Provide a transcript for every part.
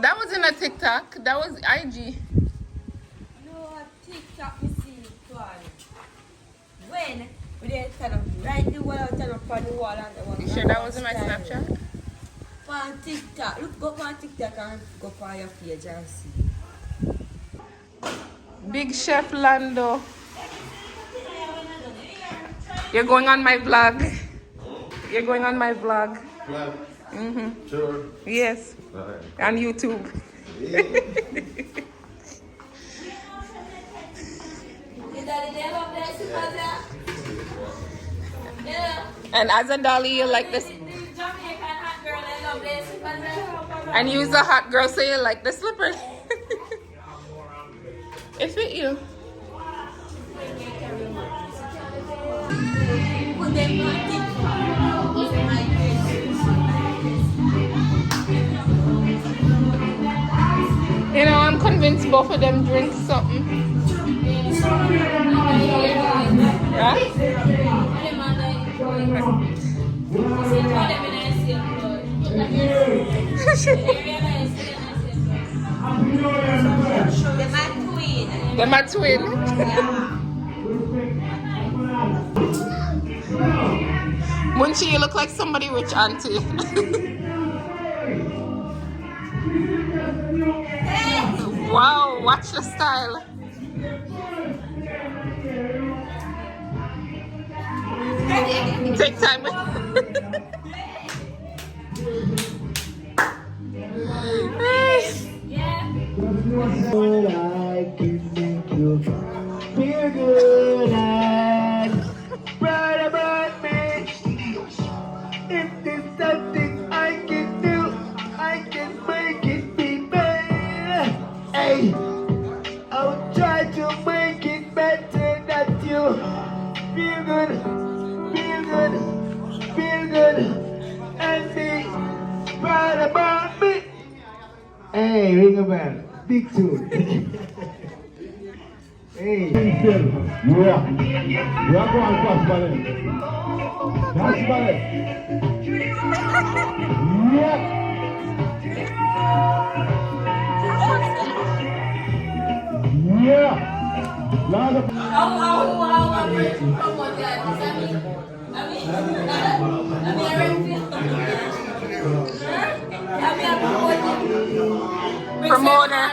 That wasn't a TikTok, that was IG. No, TikTok, you see, when we did kind of write the wall out and up on the wall and the one. You sure that wasn't my Snapchat? On TikTok, look, go on TikTok and go on your page and see. Big Chef Lando. You're going on my vlog. You're going on my vlog. Vlog? Mm-hmm. Sure. Yes. Right. On YouTube. And as a dolly, you like this. And use the hot girl, so you like the slippers. It fit you. You know, I'm convinced both of them drink something. Right? They're my twin. Munchie, you look like somebody rich auntie. Wow, watch the style. Take time. Good, I can make you feel good and right about me. If there's something I can do, I can make it be better. Hey, I'll try to make it better than you. Feel good, feel good, feel good, and be right about me. Hey, ring a bell. Big tune. Hey. Yeah. You are going fast ballet. Fast ballet. Yeah. Yeah. Lot of Promoter.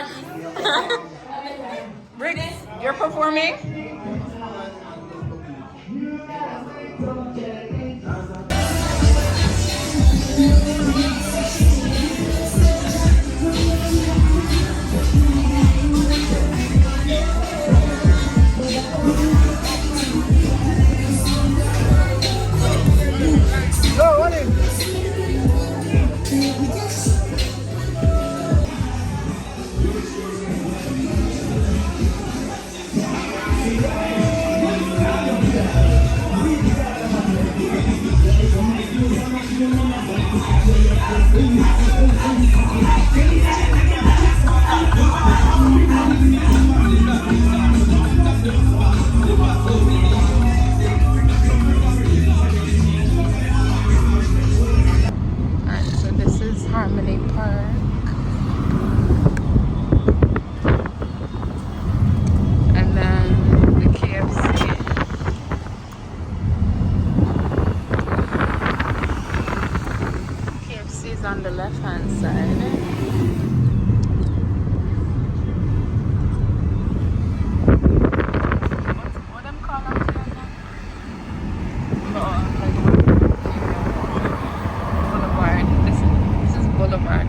Rick, you're performing? Go, what is? So this is Harmony Park. And then the KFC. KFC is on the left hand side. What them call out here now? Boulevard. This is Boulevard.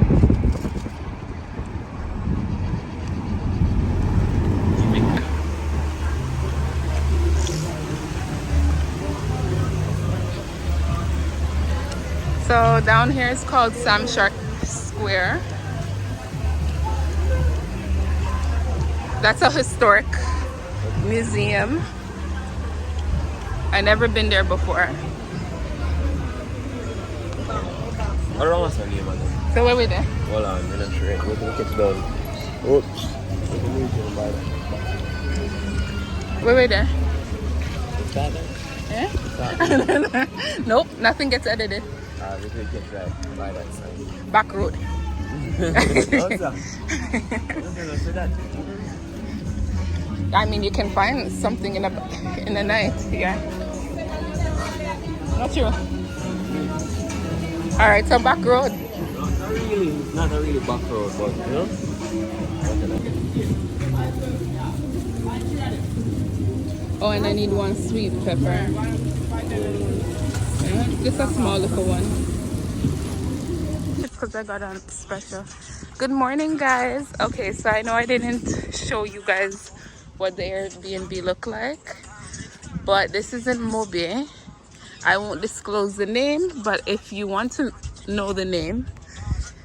So down here is called Sam Shark Square. That's a historic museum. I never been there before. I don't know what's her name again. So where we there? Hold on, I'm not sure. We're gonna catch down. Oops. Where we there? Is that there? Yeah? Nope, nothing gets edited. We could catch right by that side. Back road. I mean, you can find something in the night. Yeah. Not sure. All right, so back road. Not a really back road, but you know. Oh, and I need one sweet pepper. Just a small little one. It's because I got on special. Good morning, guys. Okay, so I know I didn't show you guys what the Airbnb look like, but this is in Montego Bay. I won't disclose the name, but if you want to know the name,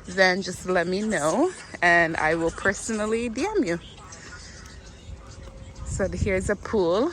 then just let me know and I will personally DM you. So here's a pool.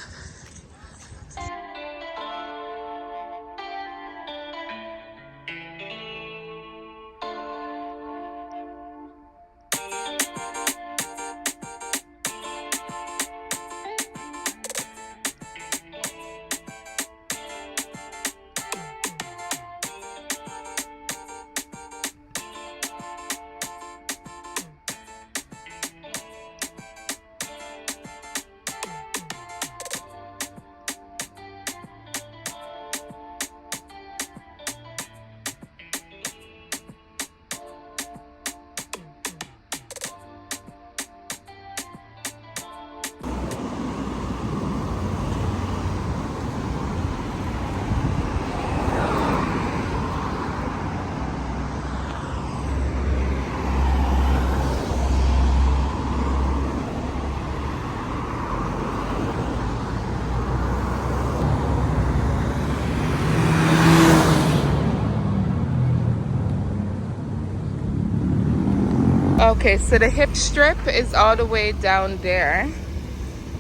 Okay, so the hip strip is all the way down there.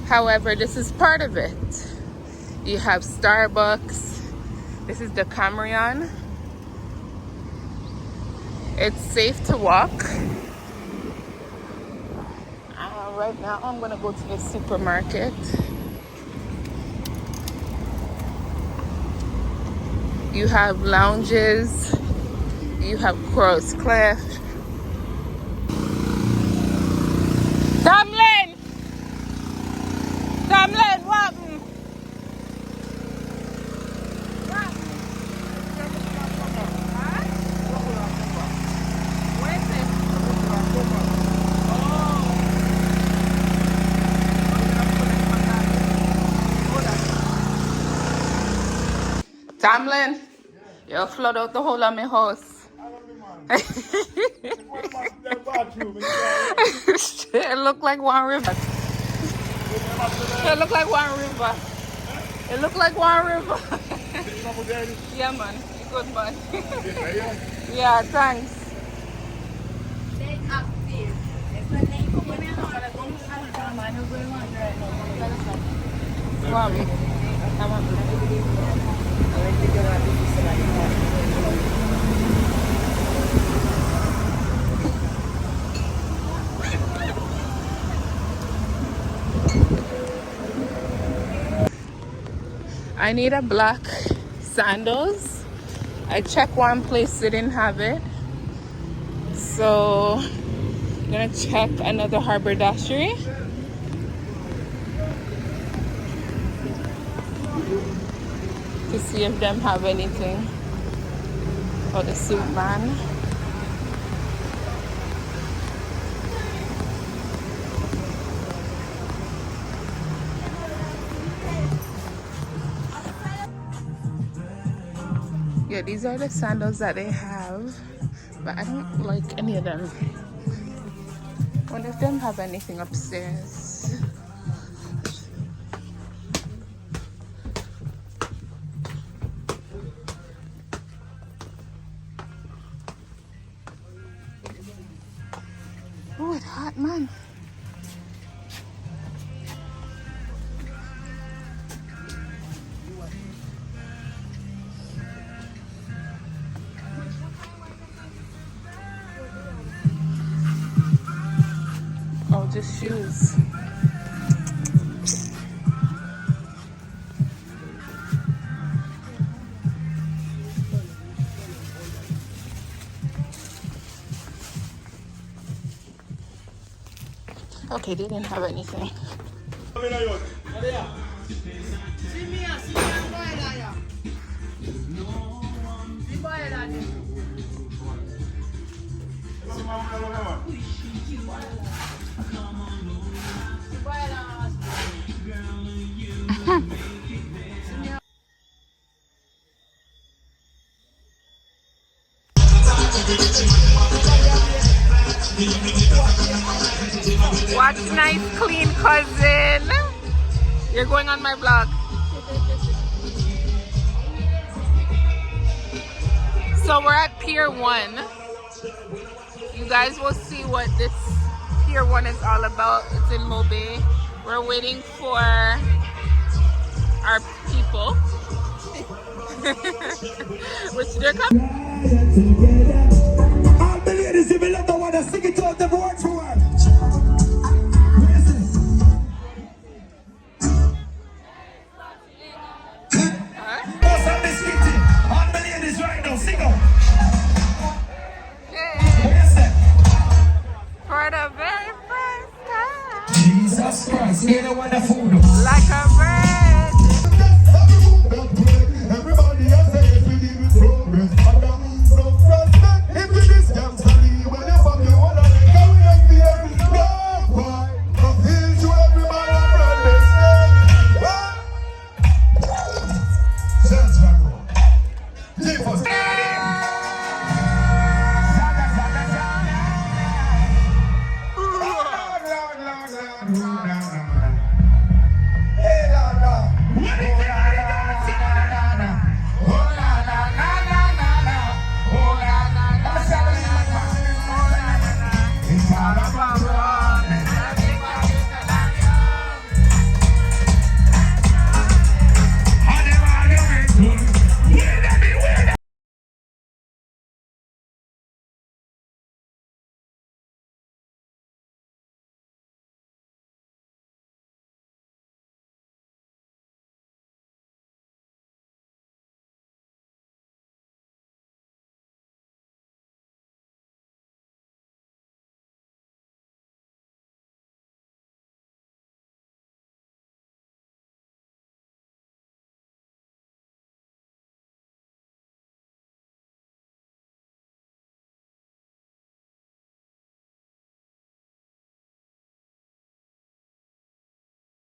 However, this is part of it. You have Starbucks. This is the Camryon. It's safe to walk. Right now, I'm gonna go to the supermarket. You have lounges. You have Crow's Cliff. Tamlin! Tamlin, what happened? Tamlin, you flood out the whole of my house. It looked like one river. It looked like one river. It looked like one river. Yeah, man. You good, man. Yeah, thanks. I need a black sandals. I checked one place, they didn't have it. So I'm gonna check another haberdashery. To see if them have anything. Or the suit man. Yeah, these are the sandals that they have, but I don't like any of them. Wonder if them have anything upstairs. Oh, it's hot, man. just shoes. Okay, they didn't have anything. Watch nice clean cousin. You're going on my vlog. So we're at Pier One. You guys will see what this Pier One is all about. It's in Montego Bay. We're waiting for our people. Which they're coming. All the ladies, if you love the one that sing it to us, the words for her. All the ladies right now, sing on. For the very first time. Jesus Christ, you know what the food. Like a bird.